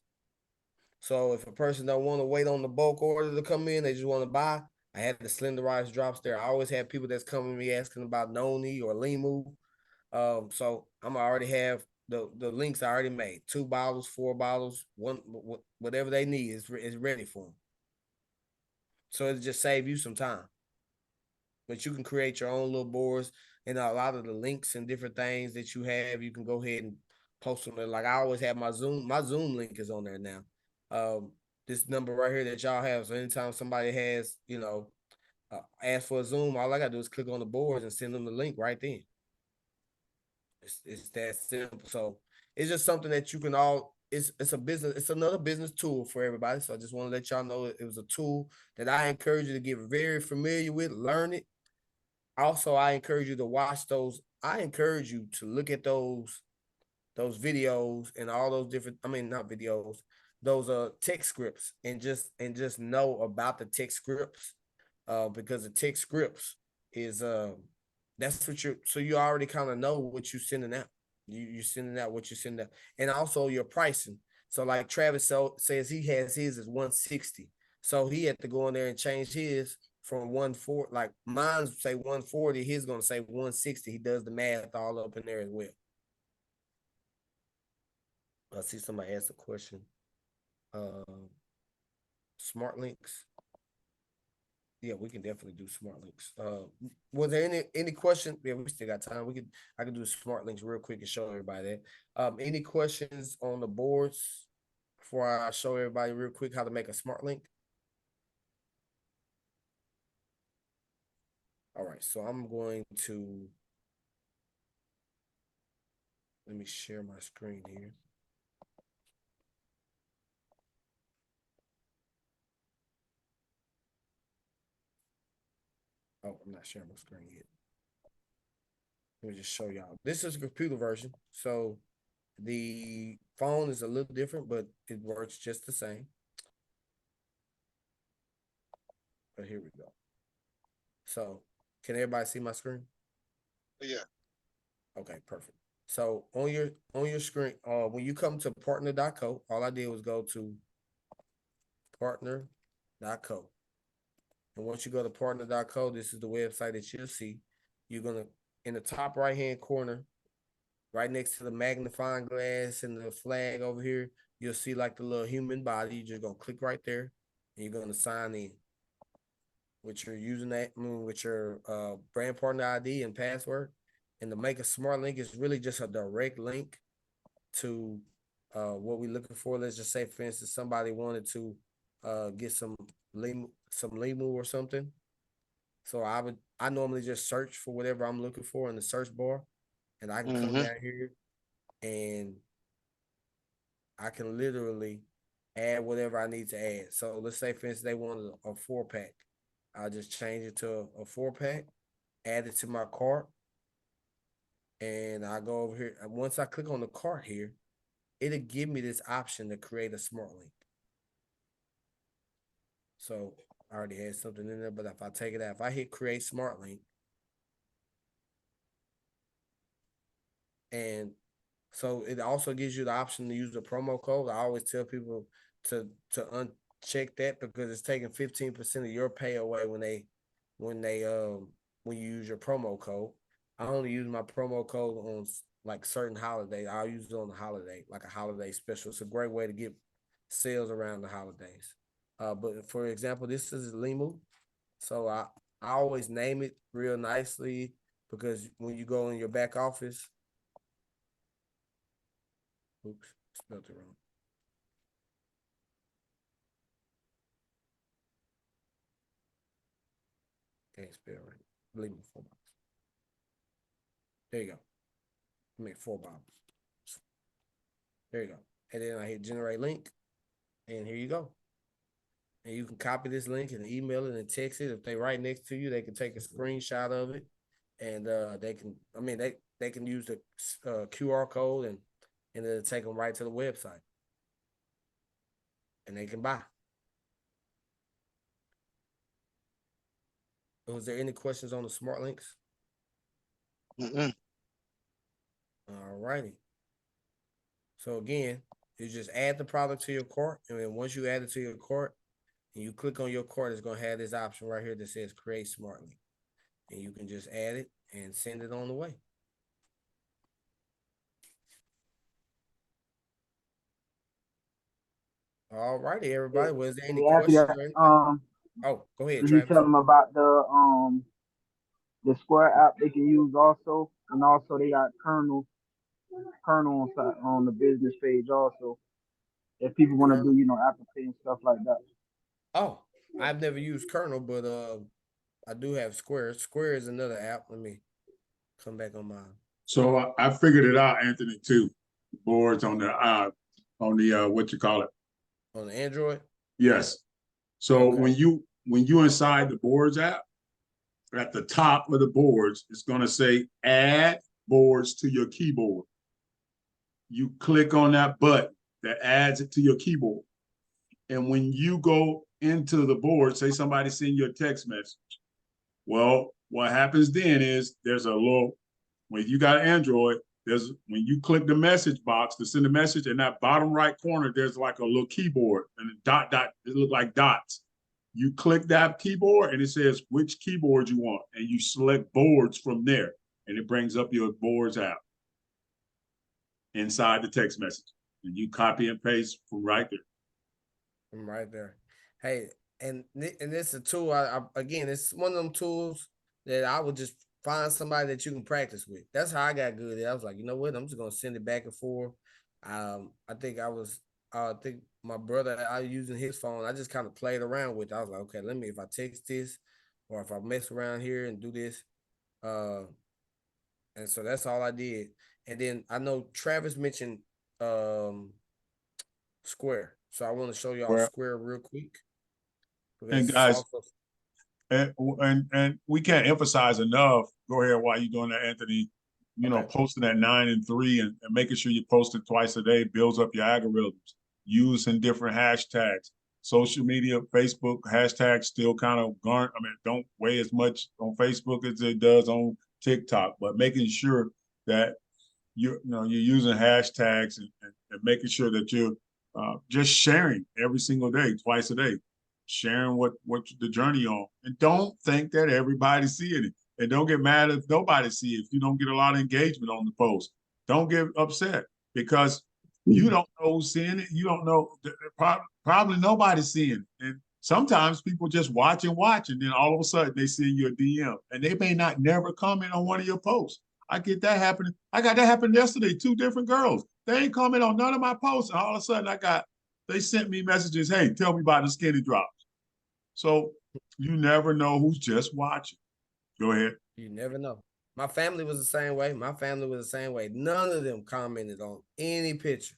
So if a person don't want to wait on the bulk order to come in, they just want to buy. I had the slenderized drops there. I always have people that's coming to me asking about Noni or Limu. So I'm already have the links I already made. 2 bottles, 4 bottles, one whatever they need is ready for them. So it just save you some time. But you can create your own little boards and a lot of the links and different things that you have. You can go ahead and post them there. Like I always have my Zoom link is on there now. This number right here that y'all have. So anytime somebody has, ask for a Zoom, all I gotta do is click on the boards and send them the link right then. It's that simple. So it's just something that you can all it's a business, it's another business tool for everybody. So I just want to let y'all know it was a tool that I encourage you to get very familiar with, learn it. Also, I encourage you to watch those. I encourage you to look at those videos and all those different, I mean, not videos, those text scripts, and just know about the text scripts, because the text scripts is that's what you already kind of know what you're sending out. You're sending out what you're sending out, and also your pricing. So like Travis says he has his is 160, so he had to go in there and change his from 140. Like mine say 140, his gonna say 160. He does the math all up in there as well. I see somebody asked a question. Smart links. Yeah, we can definitely do smart links. Was there any question? Yeah, we still got time. I can do smart links real quick and show everybody that. Any questions on the boards before I show everybody real quick how to make a smart link? All right, so I'm going to let me share my screen here. Oh, I'm not sharing my screen yet. Let me just show y'all. This is a computer version, so the phone is a little different, but it works just the same. But here we go. So, can everybody see my screen? Yeah. Okay, perfect. So on your screen, when you come to partner.co, all I did was go to partner.co. And once you go to partner.co, this is the website that you'll see. You're gonna, in the top right hand corner, right next to the magnifying glass and the flag over here, you'll see like the little human body. You're just gonna click right there, and you're gonna sign in with your username, with your brand partner ID and password. And to make a smart link is really just a direct link to what we're looking for. Let's just say, for instance, somebody wanted to get some limu or something. So I normally just search for whatever I'm looking for in the search bar, and I can come down here and I can literally add whatever I need to add. So let's say, for instance, they wanted a 4-pack. I'll just change it to a 4-pack, add it to my cart, and I go over here. And once I click on the cart here, it'll give me this option to create a smart link. So I already had something in there, but if I take it out, if I hit create smart link, and so it also gives you the option to use the promo code. I always tell people to uncheck that because it's taking 15% of your pay away when you use your promo code. I only use my promo code on like certain holidays. I'll use it on the holiday, like a holiday special. It's a great way to get sales around the holidays. But for example, this is Limu. So I always name it real nicely because when you go in your back office, oops, spelled it wrong. Can't spell right. Limu 4 box. There you go. I mean 4 box. There you go. And then I hit generate link, and here you go. And you can copy this link and email it and text it. If they right next to you, they can take a screenshot of it, and they can use the QR code and it'll take them right to the website, and they can buy. Was there any questions on the smart links? All righty. So again, you just add the product to your cart, and then once you add it to your cart, and you click on your cart, it's gonna have this option right here that says create smart link, and you can just add it and send it on the way. All righty, everybody. Was there any questions? Oh, go ahead, Did you Travis. tell them about the Square app they can use also, and also they got Kernel on the business page also. If people want to do Apple Pay and stuff like that. Oh, I've never used Kernel, but I do have Square. Square is another app. Let me come back on mine. So I figured it out, Anthony, too. Boards on on the what you call it? On the Android? Yes. So Okay. when you inside the boards app, at the top of the boards, it's going to say add boards to your keyboard. You click on that button that adds it to your keyboard. And when you go into the board, say somebody send you a text message. Well, what happens then is there's a little, when you got Android, there's when you click the message box to send a message, in that bottom right corner, there's like a little keyboard and a dot, it look like dots. You click that keyboard and it says which keyboard you want, and you select boards from there, and it brings up your boards app inside the text message, and you copy and paste from right there. From right there. Hey, and this is a tool. I again, it's one of them tools that I would just find somebody that you can practice with. That's how I got good at it. I was like, you know what? I'm just gonna send it back and forth. I think I think my brother, I was using his phone. I just kind of played around with it. I was like, okay, let me, if I text this or if I mess around here and do this. And so that's all I did. And then I know Travis mentioned Square. So I want to show y'all Square real quick. And guys, and we can't emphasize enough. Go ahead while you're doing that, Anthony. You know, posting at 9 and 3 and making sure you post it twice a day builds up your algorithms. Using different hashtags, social media, Facebook hashtags still kind of don't weigh as much on Facebook as it does on TikTok, but making sure that you're using hashtags and making sure that you're just sharing every single day, twice a day, sharing what the journey on, and don't think that everybody's seeing it. And don't get mad if nobody sees it. If you don't get a lot of engagement on the post, don't get upset because you don't know who's seeing it. You don't know. Probably nobody's seeing it. And sometimes people just watch, and then all of a sudden they send you a DM, and they may not never comment on one of your posts. I get that happening. I got that happen yesterday. 2 different girls. They ain't comment on none of my posts. And all of a sudden they sent me messages. Hey, tell me about the skinny drops. So you never know who's just watching. Go ahead. You never know. My family was the same way. None of them commented on any picture.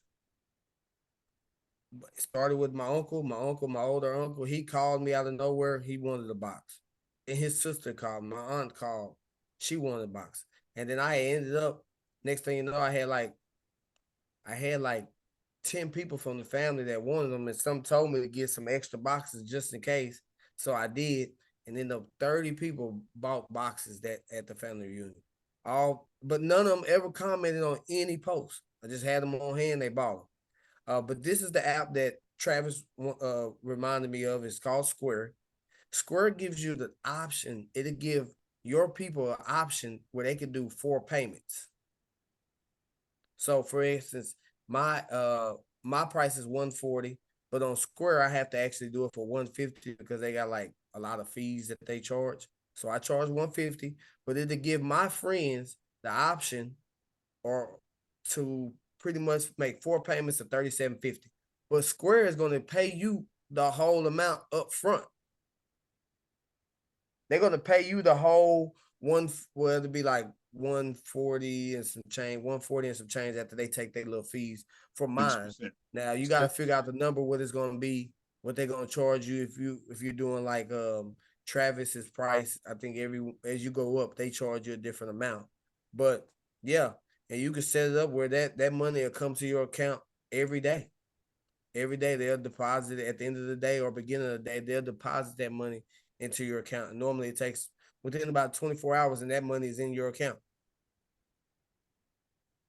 It started with my uncle, my older uncle. He called me out of nowhere. He wanted a box. And his sister called, my aunt called. She wanted a box. And then I ended up, next thing you know, I had like 10 people from the family that wanted them, and some told me to get some extra boxes just in case. So I did. And then the 30 people bought boxes that at the family reunion. But none of them ever commented on any post. I just had them on hand. They bought them. But this is the app that Travis reminded me of. It's called Square. Square gives you the option. It'll give your people an option where they can do 4 payments. So, for instance, my price is $140, but on Square I have to actually do it for $150 because they got like a lot of fees that they charge. So I charge $150, but it'll give my friends the option or to pretty much make 4 payments of $37.50. But Square is going to pay you the whole amount up front. They're going to pay you the whole it'll be like 140 and some change after they take their little fees for mine. 6%. Now you got to figure out the number, what it's going to be, what they're going to charge you if you're doing like Travis's price. I think as you go up, they charge you a different amount. But yeah, and you can set it up where that money will come to your account every day. Every day they'll deposit it at the end of the day or beginning of the day. They'll deposit that money into your account. And normally it takes within about 24 hours and that money is in your account.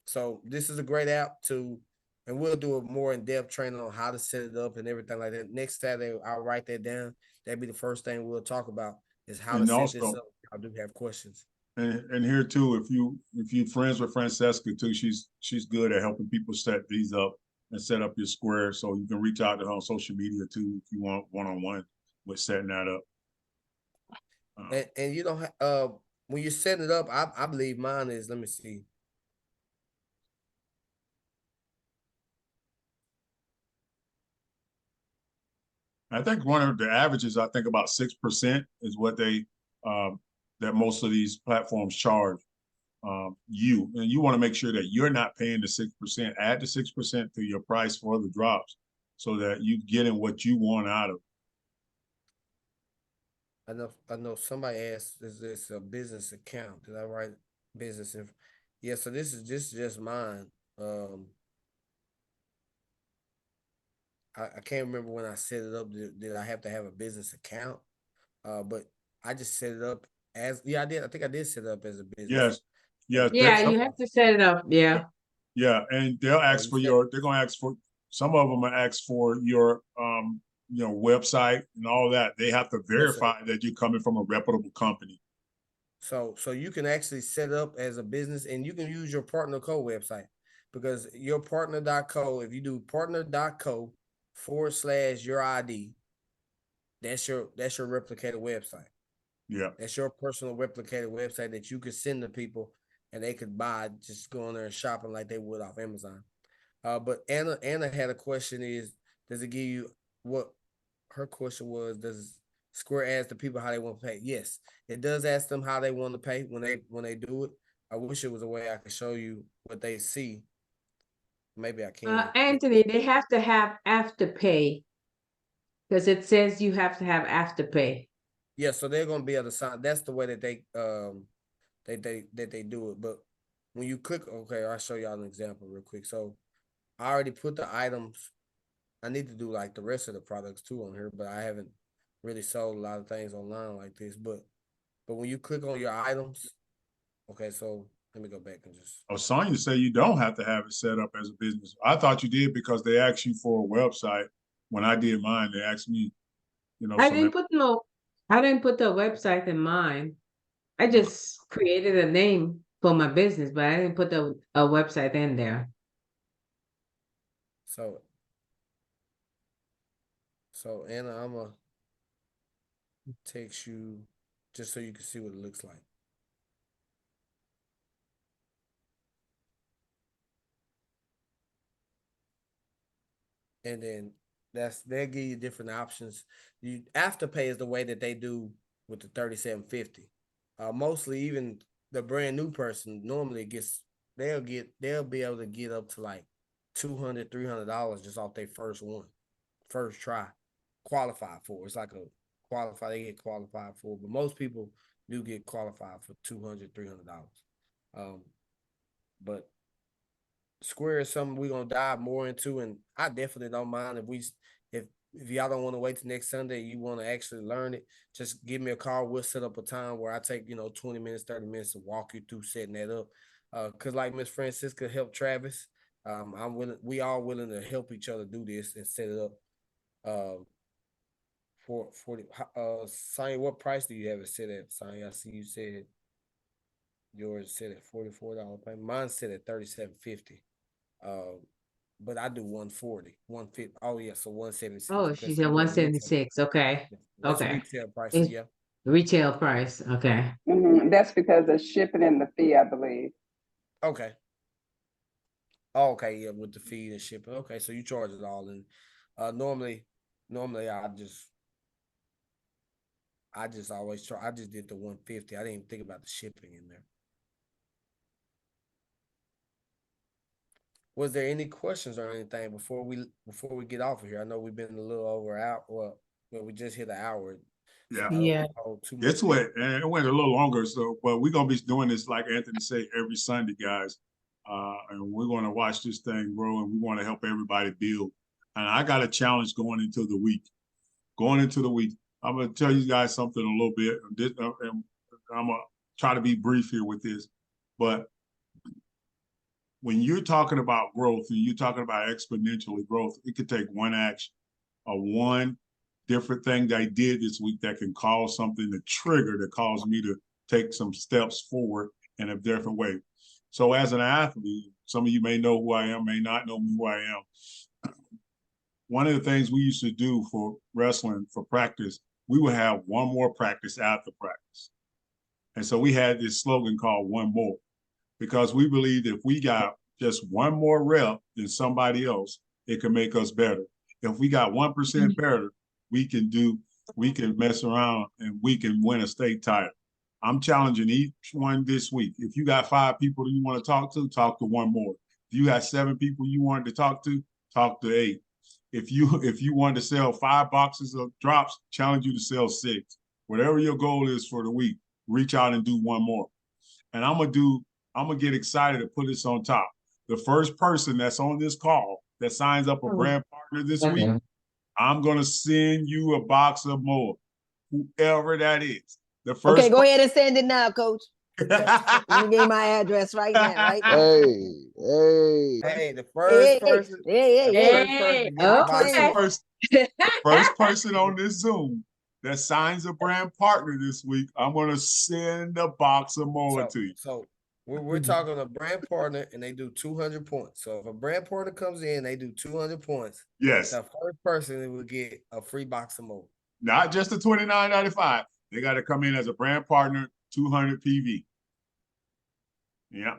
So this is a great app and we'll do a more in-depth training on how to set it up and everything like that. Next Saturday, I'll write that down. That'd be the first thing we'll talk about is how to set this up. I do have questions. And here too, if you friends with Francesca too, she's good at helping people set these up and set up your Square. So you can reach out to her on social media too if you want one-on-one with setting that up. And you don't when you're setting it up, I believe mine is, let me see. I think one of the averages, I think about 6% is what they that most of these platforms charge you want to make sure that you're not paying the 6%. Add the 6% to your price for the drops so that you getting what you want out of it. I know somebody asked, is this a business account? Did I write business info? Yeah, so this is just mine. I can't remember when I set it up. Did I have to have a business account? But I just set it up as, yeah, I did. I think I did set it up as a business. Yes. Yeah, you have to set it up. Yeah. Yeah, and they'll ask for they're gonna ask for, some of them will ask for your website and all that. They have to verify that you're coming from a reputable company. So you can actually set up as a business, and you can use your partner co website, because your partner.co, if you do partner.co/your ID, that's your replicated website. Yeah. That's your personal replicated website that you could send to people and they could buy, just go on there and shopping like they would off Amazon. But Anna had a question, does it give you what her question was, does Square ask the people how they want to pay? Yes, it does ask them how they want to pay when they do it. I wish it was a way I could show you what they see. Maybe I can. Anthony, they have to have Afterpay because it says you have to have Afterpay. Yeah, so they're gonna be able to sign. That's the way that they do it. But when you click, okay, I'll show y'all an example real quick. So I already put the items. I need to do like the rest of the products too on here, but I haven't really sold a lot of things online like this. But when you click on your items, okay, so let me go back and just. Oh, Sonya said you don't have to have it set up as a business. I thought you did because they asked you for a website. When I did mine, they asked me, I didn't put the website in mine. I just created a name for my business, but I didn't put a website in there. So Anna, I'm gonna text you just so you can see what it looks like. And then they'll give you different options. You Afterpay is the way that they do with the 3750. Mostly even the brand new person normally they'll be able to get up to like $200, $300 just off their first try, qualified for. It's like they get qualified for, but most people do get qualified for $200, $300. But Square is something we're gonna dive more into, and I definitely don't mind if y'all don't want to wait till next Sunday, you want to actually learn it, just give me a call. We'll set up a time where I take 20 minutes, 30 minutes to walk you through setting that up. Because like Miss Francisca helped Travis, we all willing to help each other do this and set it up. For Sonya, what price do you have it set at? Sonya, I see you said yours set at $44 payment. Mine's set at $37.50. But I do 140, 150. Oh yeah, so 176. Oh, she said 176. Okay. That's Okay. retail price. It's Yeah. Retail price. Okay. That's because of shipping and the fee, I believe. Okay. Oh, okay, yeah, with the fee and shipping. Okay, so you charge it all, and normally I just always try. I just did the 150. I didn't even think about the shipping in there. Was there any questions or anything before we get off of here? I know we've been a little over out. Well, we just hit an hour. Yeah. It went a little longer. So, but we're gonna be doing this, like Anthony said, every Sunday, guys. And we're gonna watch this thing grow, and we want to help everybody build. And I got a challenge going into the week. I'm gonna tell you guys something a little bit. And I'm gonna try to be brief here with this, but when you're talking about growth and you're talking about exponentially growth, it could take one action or one different thing that I did this week that can cause something to trigger that cause me to take some steps forward in a different way. So as an athlete, some of you may know who I am, may not know who I am. One of the things we used to do for wrestling, for practice, we would have one more practice after practice. And so we had this slogan called "One More," because we believed if we got just one more rep than somebody else, it can make us better. If we got 1% better, we can mess around and we can win a state title. I'm challenging each one this week. If you got 5 people you want to talk to one more. If you got 7 people you wanted to talk to 8. If you want to sell 5 boxes of drops, challenge you to sell 6. Whatever your goal is for the week, reach out and do one more. And I'm gonna get excited to put this on top. The first person that's on this call that signs up a brand partner this week, I'm gonna send you a box of more, whoever that is. The first. Okay, go ahead and send it now, Coach. Let me give you my address right now. Right now. Hey, the first person. First person on this Zoom that signs a brand partner this week, I'm gonna send a box of more to you. So we're talking a brand partner, and they do 200 points. So if a brand partner comes in, they do 200 points. Yes. The first person will get a free box of more. Not just the $29.95. They got to come in as a brand partner, 200 PV. Yeah.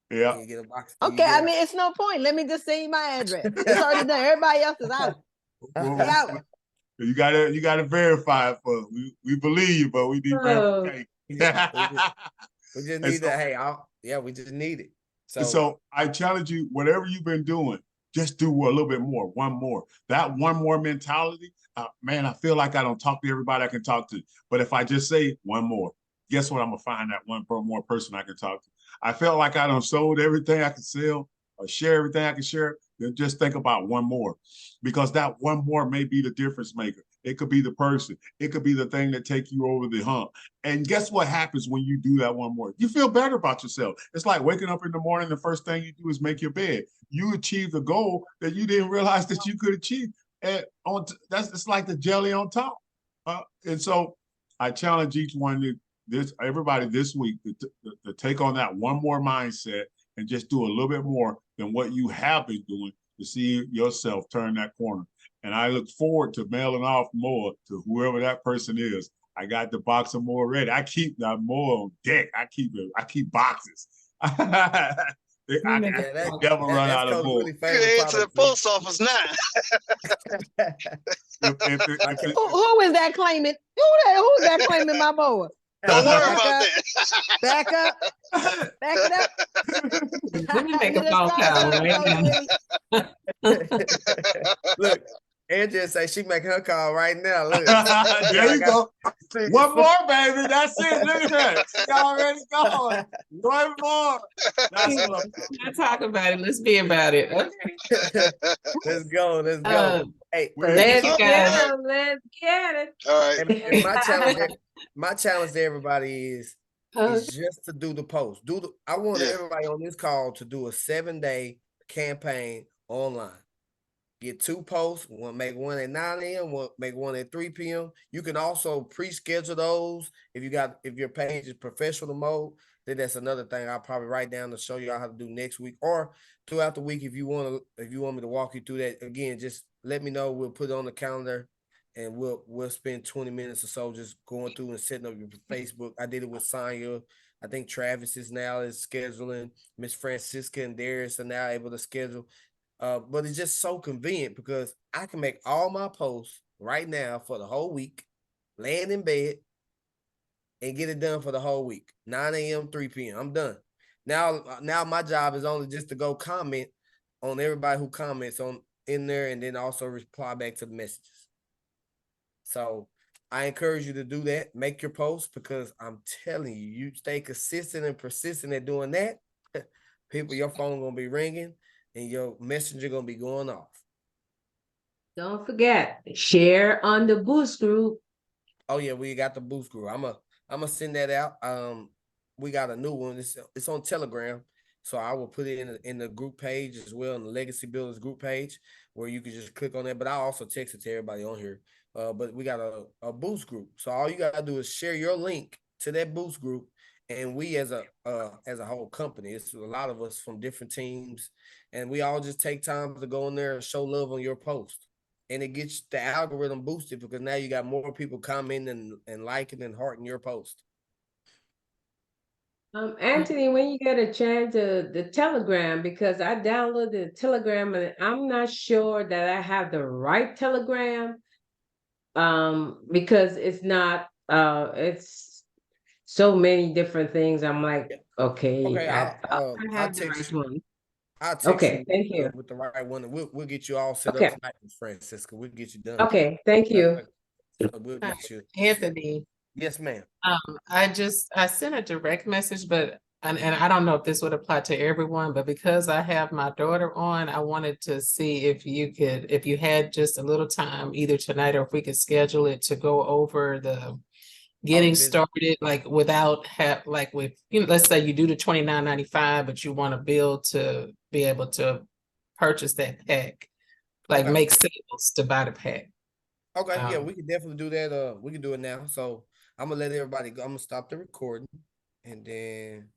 Yeah. You get a box. Okay, I mean, it's no point. Let me just send you my address. It's already done. Everybody else is out. Well, you gotta verify it for we believe you, but we need verification. We just need that. We just need it. So I challenge you, whatever you've been doing, just do a little bit more, one more. That one more mentality, man, I feel like I don't talk to everybody I can talk to. But if I just say one more, guess what? I'm gonna find that one more person I can talk to. I felt like I done sold everything I could sell or share everything I can share. Then just think about one more, because that one more may be the difference maker. It could be the person. It could be the thing that take you over the hump. And guess what happens when you do that one more? You feel better about yourself. It's like waking up in the morning, the first thing you do is make your bed. You achieve the goal that you didn't realize that you could achieve. And it's like the jelly on top. And so I challenge each one everybody this week to take on that one more mindset and just do a little bit more than what you have been doing to see yourself turn that corner. And I look forward to mailing off more to whoever that person is. I got the box of more ready. I keep that more on deck. I keep boxes. I never run out of more. You head to the post office now. Who is that claiming? Who's that claiming my board? Don't worry about that. Back up. Back it up. Let me make a phone call right now. Look, Andrea say she making her call right now. Look. There you go. One more, baby. That's it. Look at that. She already going. One more. Let's talk about it. Let's be about it. Okay. Let's go. Let's go. Hey, let's get it. All right. And my challenge to everybody is just to do the post. I want everybody on this call to do a 7-day campaign online. Get 2 posts. Make one at 9 a.m. Make one at 3 p.m. You can also pre-schedule those if your page is professional mode. Then that's another thing I'll probably write down to show y'all how to do next week or throughout the week. If you want me to walk you through that again, just let me know. We'll put it on the calendar. And we'll spend 20 minutes or so just going through and setting up your Facebook. I did it with Sonya. I think Travis is scheduling. Miss Francisca and Darius are now able to schedule. But it's just so convenient because I can make all my posts right now for the whole week, laying in bed, and get it done for the whole week. 9 a.m., 3 p.m. I'm done. Now my job is only just to go comment on everybody who comments in there and then also reply back to the messages. So I encourage you to do that. Make your posts because I'm telling you, you stay consistent and persistent at doing that. Your phone gonna be ringing and your messenger gonna be going off. Don't forget, share on the Boost group. Oh yeah, we got the Boost group. I'm gonna send that out. We got a new one. It's on Telegram, so I will put it in the group page as well, in the Legacy Builders group page, where you can just click on that. But I also text it to everybody on here. But we got a Boost group, so all you gotta do is share your link to that Boost group, and we as a whole company, it's a lot of us from different teams, and we all just take time to go in there and show love on your post, and it gets the algorithm boosted because now you got more people commenting and liking and hearting your post. Anthony, when you get a chance, the Telegram, because I downloaded the Telegram and I'm not sure that I have the right Telegram. Because it's not it's so many different things. I'm like, okay, Okay, I I'll have the text right you. one. I'll text Okay, you thank you. with the right one, and we'll get you all set up Okay, tonight, Miss Francisca. We'll get you done. okay, thank you. So we'll get you. Anthony, Yes, ma'am. I sent a direct message, but and I don't know if this would apply to everyone, but because I have my daughter on, I wanted to see if you had just a little time either tonight or if we could schedule it to go over the getting business. started, like without like with, let's say you do the $29.95, but you want to build to be able to purchase that pack, like Okay. make sales to buy the pack. Okay, yeah, we can definitely do that. We can do it now. So I'm gonna let everybody go. I'm gonna stop the recording, and then